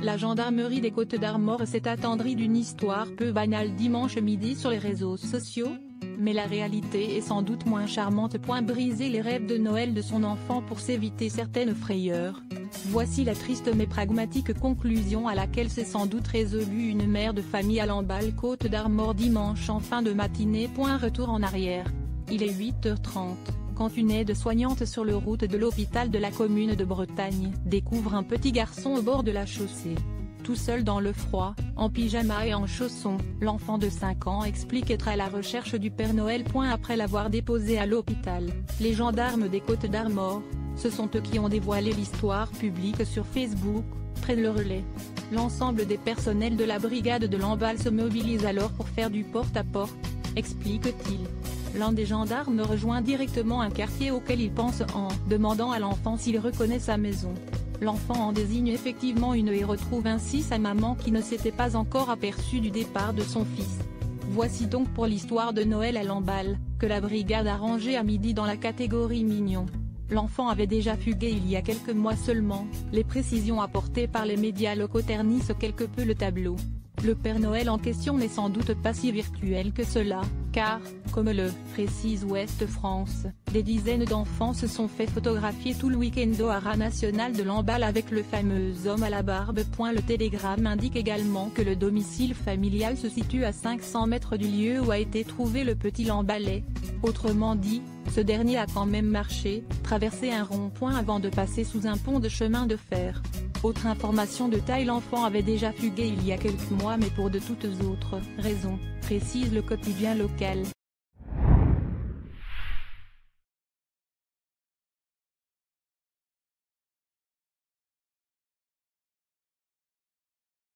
La gendarmerie des Côtes-d'Armor s'est attendrie d'une histoire peu banale dimanche midi sur les réseaux sociaux. Mais la réalité est sans doute moins charmante. Briser les rêves de Noël de son enfant pour s'éviter certaines frayeurs. Voici la triste mais pragmatique conclusion à laquelle s'est sans doute résolue une mère de famille à Lamballe, Côtes-d'Armor dimanche en fin de matinée. Retour en arrière. Il est 8h30. Quand une aide-soignante sur le route de l'hôpital de la commune de Bretagne découvre un petit garçon au bord de la chaussée. Tout seul dans le froid, en pyjama et en chaussons, l'enfant de 5 ans explique être à la recherche du Père Noël. Après l'avoir déposé à l'hôpital, les gendarmes des Côtes-d'Armor, ce sont eux qui ont dévoilé l'histoire publique sur Facebook, prennent le relais. L'ensemble des personnels de la brigade de Lamballe se mobilise alors pour faire du porte-à-porte, explique-t-il. L'un des gendarmes rejoint directement un quartier auquel il pense en demandant à l'enfant s'il reconnaît sa maison. L'enfant en désigne effectivement une et retrouve ainsi sa maman qui ne s'était pas encore aperçue du départ de son fils. Voici donc pour l'histoire de Noël à Lamballe, que la brigade a rangé à midi dans la catégorie mignon. L'enfant avait déjà fugué il y a quelques mois seulement, les précisions apportées par les médias locaux ternissent quelque peu le tableau. Le Père Noël en question n'est sans doute pas si virtuel que cela, car, comme le précise Ouest France, des dizaines d'enfants se sont fait photographier tout le week-end au haras national de Lamballe avec le fameux homme à la barbe. Le télégramme indique également que le domicile familial se situe à 500 mètres du lieu où a été trouvé le petit Lambalais. Autrement dit, ce dernier a quand même marché, traversé un rond-point avant de passer sous un pont de chemin de fer. Autre information de taille, l'enfant avait déjà fugué il y a quelques mois mais pour de toutes autres raisons, précise le quotidien local.